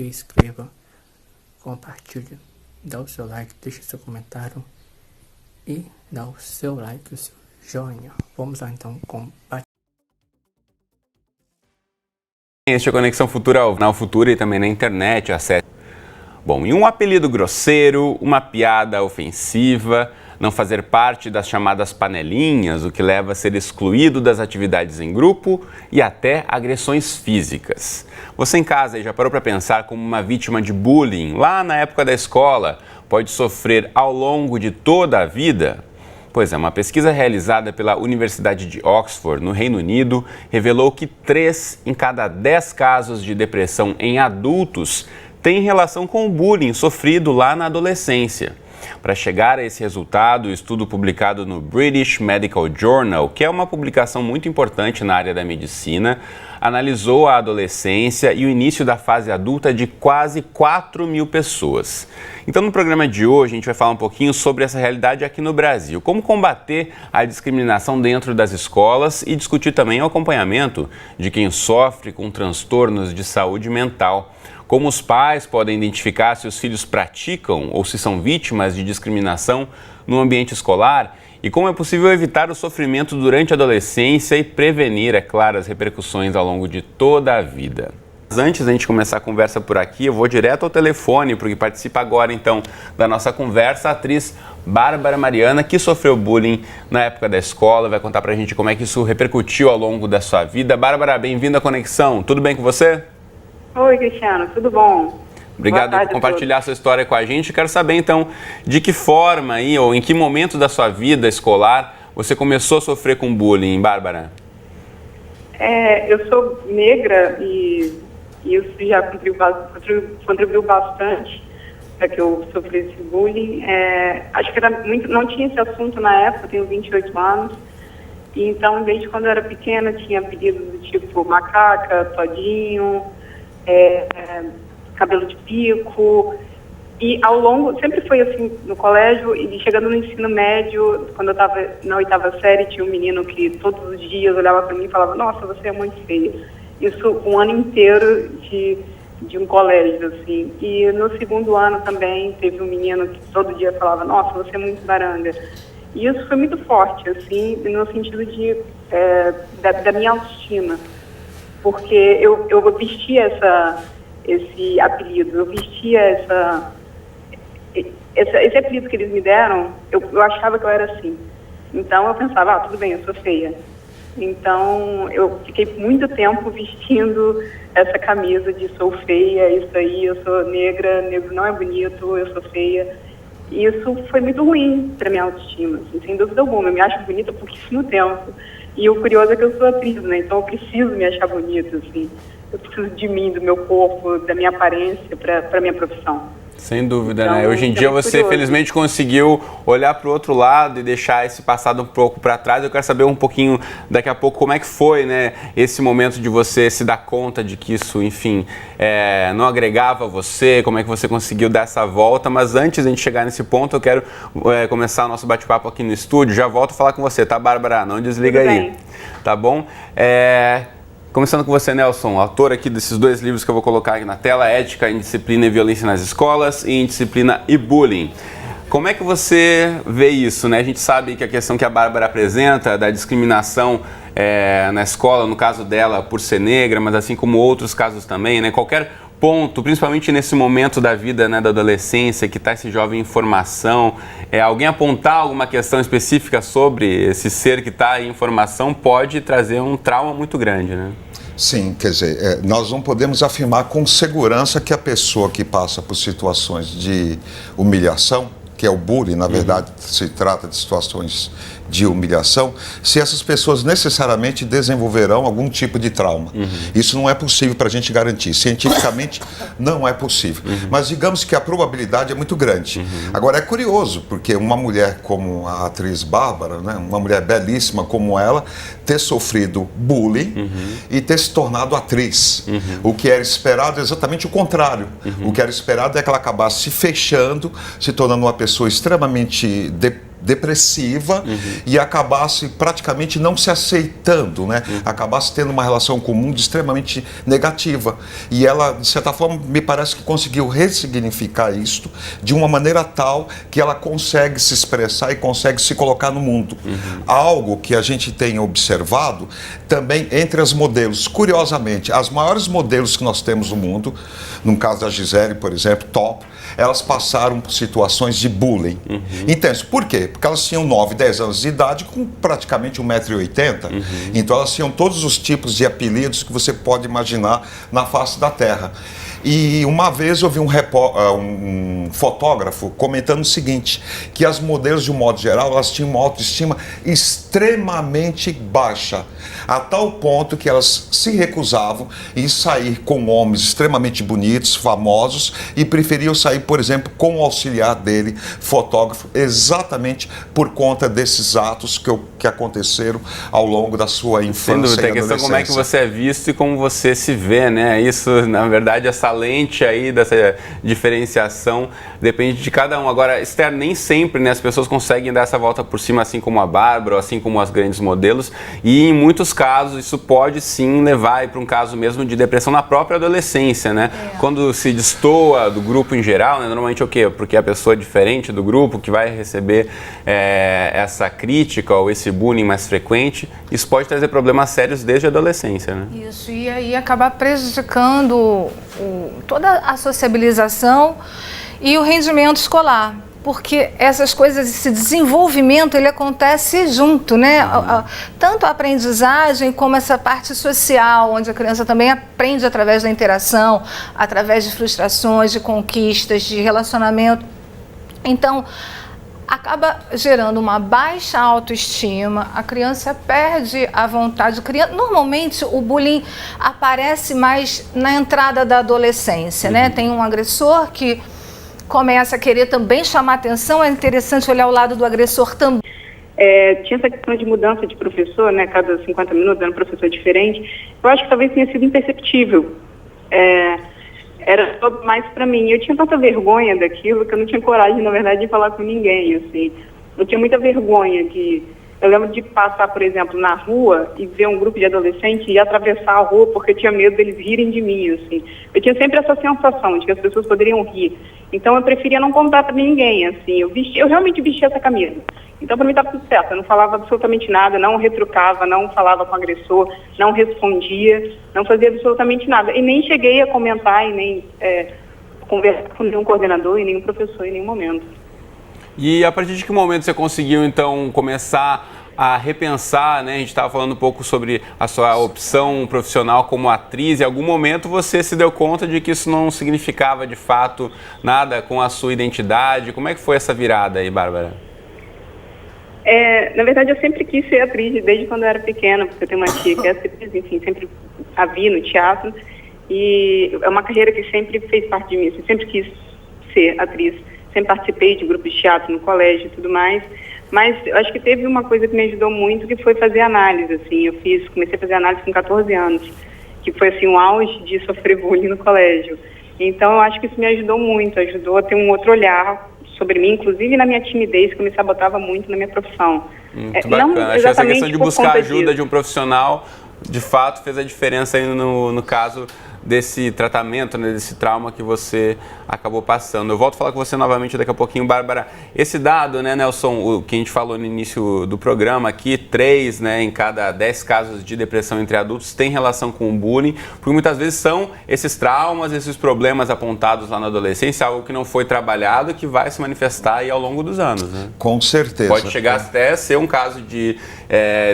inscreva, compartilhe, dá o seu like, deixe seu comentário e dá o seu like, o seu joinha. Vamos lá então com Este é a Conexão Futura ao canal Futura e também na internet, acesse. Bom, e um apelido grosseiro, uma piada ofensiva, não fazer parte das chamadas panelinhas, o que leva a ser excluído das atividades em grupo e até agressões físicas. Você em casa já parou para pensar como uma vítima de bullying lá na época da escola pode sofrer ao longo de toda a vida? Pois é, uma pesquisa realizada pela Universidade de Oxford, no Reino Unido, revelou que 3 em cada 10 casos de depressão em adultos têm relação com o bullying sofrido lá na adolescência. Para chegar a esse resultado, o estudo publicado no British Medical Journal, que é uma publicação muito importante na área da medicina, analisou a adolescência e o início da fase adulta de quase 4.000 pessoas. Então, no programa de hoje, a gente vai falar um pouquinho sobre essa realidade aqui no Brasil, como combater a discriminação dentro das escolas e discutir também o acompanhamento de quem sofre com transtornos de saúde mental. Como os pais podem identificar se os filhos praticam ou se são vítimas de discriminação no ambiente escolar e como é possível evitar o sofrimento durante a adolescência e prevenir, é claro, as repercussões ao longo de toda a vida. Antes da gente começar a conversa por aqui, eu vou direto ao telefone, porque participa agora então da nossa conversa a atriz Bárbara Mariana, que sofreu bullying na época da escola, vai contar pra gente como é que isso repercutiu ao longo da sua vida. Bárbara, bem-vinda à Conexão, tudo bem com você? Oi, Cristiano, tudo bom? Obrigado por compartilhar sua história com a gente. Quero saber, então, de que forma aí, ou em que momento da sua vida escolar você começou a sofrer com bullying, Bárbara? Eu sou negra e isso já contribuiu bastante para que eu sofresse bullying. Acho que não tinha esse assunto na época, eu tenho 28 anos. E então, desde quando eu era pequena, tinha apelidos do tipo macaca, todinho, cabelo de pico, e ao longo, sempre foi assim no colégio, e chegando no ensino médio, quando eu estava na 8ª série, tinha um menino que todos os dias olhava para mim e falava, nossa, você é muito feia. Isso um ano inteiro de um colégio, assim. E no 2º ano também teve um menino que todo dia falava, nossa, você é muito baranga. E isso foi muito forte, assim, no sentido da minha autoestima. Porque eu vestia esse apelido, eu vestia esse apelido que eles me deram, eu achava que eu era assim. Então eu pensava, tudo bem, eu sou feia. Então eu fiquei muito tempo vestindo essa camisa de sou feia, isso aí, eu sou negra, negro não é bonito, eu sou feia. E isso foi muito ruim para minha autoestima, assim, sem dúvida alguma. Eu me acho bonita há pouquíssimo tempo. E o curioso é que eu sou atriz, né? Então eu preciso me achar bonita, assim. Eu preciso de mim, do meu corpo, da minha aparência para minha profissão. Sem dúvida, então, né? Hoje em dia você, felizmente, conseguiu olhar para o outro lado e deixar esse passado um pouco para trás. Eu quero saber um pouquinho, daqui a pouco, como é que foi, né? Esse momento de você se dar conta de que isso, enfim, não agregava você, como é que você conseguiu dar essa volta. Mas antes de a gente chegar nesse ponto, eu quero começar o nosso bate-papo aqui no estúdio. Já volto a falar com você, tá, Bárbara? Não desliga Tudo aí. bem. Tá bom? Começando com você, Nelson, autor aqui desses 2 livros que eu vou colocar aqui na tela, Ética, Indisciplina e Violência nas Escolas e Indisciplina e Bullying. Como é que você vê isso, né? A gente sabe que a questão que a Bárbara apresenta da discriminação na escola, no caso dela, por ser negra, mas assim como outros casos também, né? Qualquer ponto, principalmente nesse momento da vida, né, da adolescência, que está esse jovem em formação, alguém apontar alguma questão específica sobre esse ser que está em formação pode trazer um trauma muito grande, né? Sim, quer dizer, nós não podemos afirmar com segurança que a pessoa que passa por situações de humilhação, que é o bullying, na verdade, se trata de situações de humilhação, se essas pessoas necessariamente desenvolverão algum tipo de trauma. Isso não é possível para a gente garantir. Cientificamente, não é possível. Mas digamos que a probabilidade é muito grande. Agora, é curioso, porque uma mulher como a atriz Bárbara, né, uma mulher belíssima como ela, ter sofrido bullying e ter se tornado atriz. O que era esperado é exatamente o contrário. O que era esperado é que ela acabasse se fechando, se tornando uma pessoa extremamente depressiva e acabasse praticamente não se aceitando, né? Acabasse tendo uma relação com o mundo extremamente negativa. E ela, de certa forma, me parece que conseguiu ressignificar isto de uma maneira tal que ela consegue se expressar e consegue se colocar no mundo. Algo que a gente tem observado também entre as modelos. Curiosamente, as maiores modelos que nós temos no mundo, no caso da Gisele, por exemplo, top, elas passaram por situações de bullying intenso. Por quê? Porque elas tinham 9, 10 anos de idade com praticamente 1,80 m. Então elas tinham todos os tipos de apelidos que você pode imaginar na face da Terra. E uma vez eu vi um fotógrafo comentando o seguinte, que as modelos, de um modo geral, elas tinham uma autoestima extremamente baixa, a tal ponto que elas se recusavam em sair com homens extremamente bonitos, famosos, e preferiam sair, por exemplo, com o auxiliar dele, fotógrafo, exatamente por conta desses atos que aconteceram ao longo da sua infância. Sem dúvida, tem a questão como é que você é visto e como você se vê, né? Isso, na verdade, essa lente aí dessa diferenciação depende de cada um. Agora, Esther, nem sempre, né, as pessoas conseguem dar essa volta por cima, assim como a Bárbara, assim como as grandes modelos, e em muitos casos isso pode sim levar para um caso mesmo de depressão na própria adolescência, né? Quando se destoa do grupo em geral, né, normalmente o quê? Porque a pessoa é diferente do grupo, que vai receber essa crítica ou esse bullying mais frequente, isso pode trazer problemas sérios desde a adolescência, né? Isso, e aí acabar prejudicando toda a sociabilização e o rendimento escolar, porque essas coisas, esse desenvolvimento, ele acontece junto, né? Tanto a aprendizagem como essa parte social, onde a criança também aprende através da interação, através de frustrações, de conquistas, de relacionamento. Então, acaba gerando uma baixa autoestima, a criança perde a vontade. Normalmente o bullying aparece mais na entrada da adolescência, né? Tem um agressor que começa a querer também chamar atenção, é interessante olhar o lado do agressor também. Tinha essa questão de mudança de professor, né? Cada 50 minutos era um professor diferente. Eu acho que talvez tenha sido imperceptível. Era só mais para mim. Eu tinha tanta vergonha daquilo que eu não tinha coragem, na verdade, de falar com ninguém, assim. Eu tinha muita vergonha de... Eu lembro de passar, por exemplo, na rua e ver um grupo de adolescentes e atravessar a rua porque eu tinha medo deles rirem de mim, assim. Eu tinha sempre essa sensação de que as pessoas poderiam rir. Então eu preferia não contar para ninguém, assim. Eu realmente vestia essa camisa. Então para mim estava tudo certo. Eu não falava absolutamente nada, não retrucava, não falava com o agressor, não respondia, não fazia absolutamente nada. E nem cheguei a comentar e nem conversar com nenhum coordenador e nenhum professor em nenhum momento. E a partir de que momento você conseguiu, então, começar a repensar, né? A gente estava falando um pouco sobre a sua opção profissional como atriz. Em algum momento você se deu conta de que isso não significava, de fato, nada com a sua identidade. Como é que foi essa virada aí, Bárbara? Na verdade, eu sempre quis ser atriz, desde quando eu era pequena, porque eu tenho uma tia que é atriz, enfim, sempre a vi no teatro. E é uma carreira que sempre fez parte de mim, eu sempre quis ser atriz. Sempre participei de grupos de teatro no colégio e tudo mais, mas eu acho que teve uma coisa que me ajudou muito, que foi fazer análise, assim. Comecei a fazer análise com 14 anos, que foi, assim, um auge de sofrer bullying no colégio. Então, eu acho que isso me ajudou muito, ajudou a ter um outro olhar sobre mim, inclusive na minha timidez, que eu me sabotava muito na minha profissão. Muito bacana. Acho que essa questão de buscar ajuda de um profissional, de fato, fez a diferença aí no caso desse tratamento, né, desse trauma que você acabou passando. Eu volto a falar com você novamente daqui a pouquinho, Bárbara. Esse dado, né, Nelson, o que a gente falou no início do programa aqui, 3, né, em cada 10 casos de depressão entre adultos tem relação com o bullying, porque muitas vezes são esses traumas, esses problemas apontados lá na adolescência, algo que não foi trabalhado, que vai se manifestar aí ao longo dos anos, né? Com certeza. Pode chegar até ser um caso de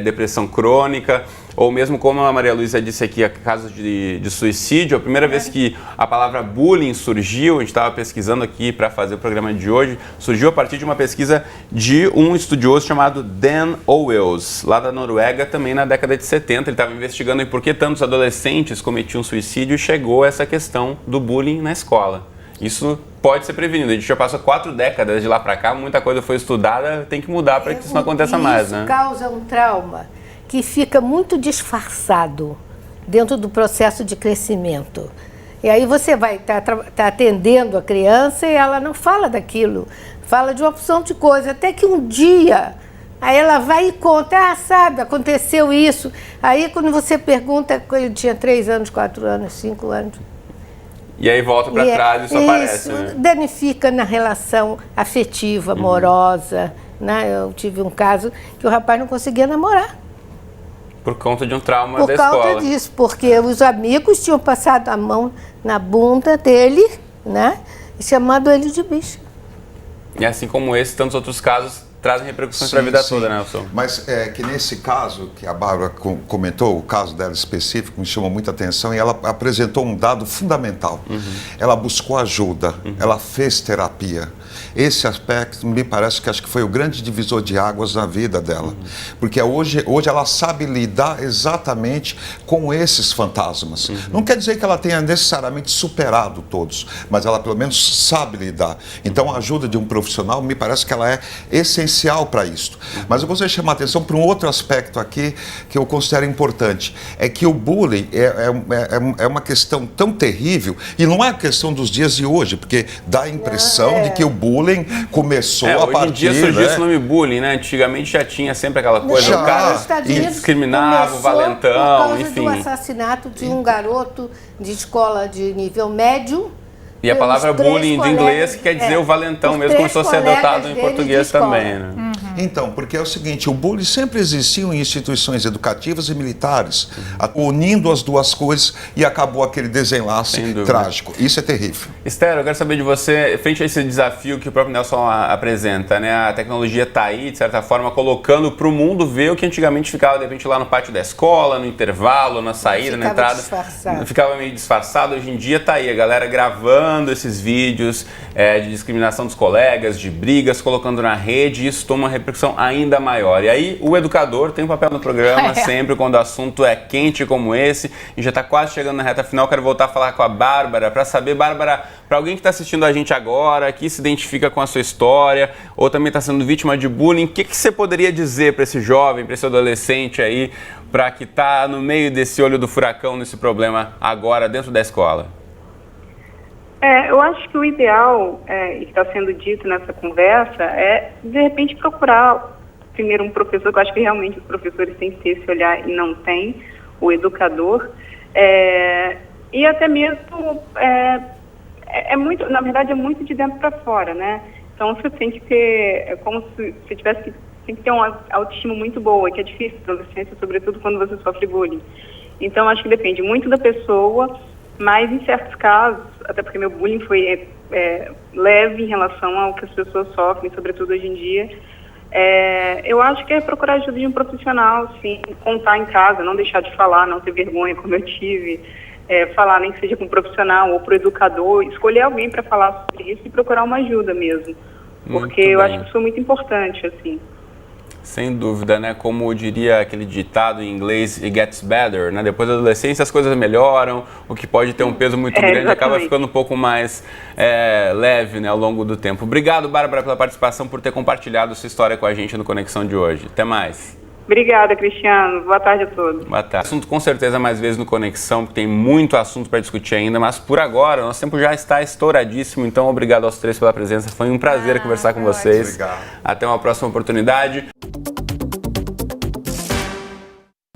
depressão crônica, ou mesmo como a Maria Luísa disse aqui, casos de suicídio. A primeira vez que a palavra bullying surgiu, a gente estava pesquisando aqui para fazer o programa de hoje, surgiu a partir de uma pesquisa de um estudioso chamado Dan Owels, lá da Noruega, também na década de 70. Ele estava investigando por que tantos adolescentes cometiam suicídio e chegou a essa questão do bullying na escola. Isso pode ser prevenido. A gente já passou 4 décadas de lá para cá, muita coisa foi estudada, tem que mudar para que isso não aconteça mais, né? Isso causa um trauma que fica muito disfarçado dentro do processo de crescimento. E aí você vai estar atendendo a criança e ela não fala daquilo. fala de uma opção de coisa, até que um dia, aí ela vai e conta, sabe, aconteceu isso. Aí quando você pergunta, ele tinha 3 anos, 4 anos, 5 anos. E aí volta para trás e isso aparece, né? Danifica na relação afetiva, amorosa, né? Eu tive um caso que o rapaz não conseguia namorar. Por conta de um trauma da escola. Por causa disso, porque os amigos tinham passado a mão na bunda dele, né? E chamado ele de bicho. E assim como esse, tantos outros casos trazem repercussões para a vida toda, né, Nelson? Mas é que nesse caso que a Bárbara comentou, o caso dela específico, me chamou muita atenção e ela apresentou um dado fundamental. Ela buscou ajuda, ela fez terapia. Esse aspecto me parece que acho que foi o grande divisor de águas na vida dela. Porque hoje ela sabe lidar exatamente com esses fantasmas. Não quer dizer que ela tenha necessariamente superado todos, mas ela pelo menos sabe lidar. Então a ajuda de um profissional me parece que ela é essencial para isso. Mas eu gostaria de chamar a atenção para um outro aspecto aqui que eu considero importante. É que o bullying é uma questão tão terrível e não é a questão dos dias de hoje, porque dá a impressão de que o bullying começou a partir... Hoje em dia surgiu esse nome bullying, né? Antigamente já tinha sempre aquela coisa, o cara discriminava, o valentão, por causa enfim. do assassinato de um garoto de escola de nível médio. E a palavra bullying de inglês, que quer dizer o valentão mesmo, começou a ser adotado em português também, né? Então, porque é o seguinte, o bullying sempre existiu em instituições educativas e militares, unindo as duas coisas e acabou aquele desenlace trágico. Isso é terrível. Esther, eu quero saber de você, frente a esse desafio que o próprio Nelson apresenta, né? A tecnologia está aí, de certa forma, colocando para o mundo ver o que antigamente ficava, de repente, lá no pátio da escola, no intervalo, na saída, na entrada. Disfarçado. Ficava meio disfarçado. Hoje em dia está aí, a galera gravando esses vídeos de discriminação dos colegas, de brigas, colocando na rede, e isso toma uma repercussão ainda maior. E aí o educador tem um papel no programa sempre quando o assunto é quente como esse, e já está quase chegando na reta final. Quero voltar a falar com a Bárbara para saber, Bárbara, para alguém que está assistindo a gente agora, que se identifica com a sua história, ou também está sendo vítima de bullying, o que você poderia dizer para esse jovem, para esse adolescente aí, para que está no meio desse olho do furacão, nesse problema agora dentro da escola? Eu acho que o ideal, e que está sendo dito nessa conversa, é, de repente, procurar primeiro um professor, que eu acho que realmente os professores têm que ter esse olhar e não tem, o educador, e até mesmo, muito, na verdade, é muito de dentro para fora, né? Então, você tem que ter, é como se você tem que ter uma autoestima muito boa, que é difícil na adolescência, sobretudo quando você sofre bullying. Então, acho que depende muito da pessoa, mas em certos casos, até porque meu bullying foi leve em relação ao que as pessoas sofrem, sobretudo hoje em dia, eu acho que é procurar ajuda de um profissional, sim, contar em casa, não deixar de falar, não ter vergonha como eu tive, falar nem que seja com um profissional ou para o educador, escolher alguém para falar sobre isso e procurar uma ajuda mesmo, porque eu acho que isso foi muito importante, assim. Sem dúvida, né? Como diria aquele ditado em inglês, it gets better, né? Depois da adolescência as coisas melhoram, o que pode ter um peso muito grande acaba ficando um pouco mais leve, né, ao longo do tempo. Obrigado, Bárbara, pela participação, por ter compartilhado sua história com a gente no Conexão de hoje. Até mais. Obrigada, Cristiano. Boa tarde a todos. Boa tarde. Assunto com certeza mais vezes no Conexão, porque tem muito assunto para discutir ainda, mas por agora, nosso tempo já está estouradíssimo, então obrigado aos três pela presença. Foi um prazer conversar com vocês. Obrigado. Até uma próxima oportunidade.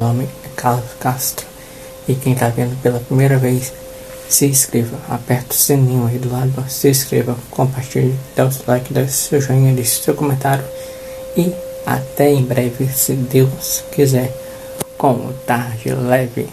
Meu nome é Carlos Castro e quem está vendo pela primeira vez, se inscreva, aperta o sininho aí do lado, se inscreva, compartilhe, dê o seu like, dê o seu joinha, deixe seu comentário e até em breve, se Deus quiser, com Tarde Leve.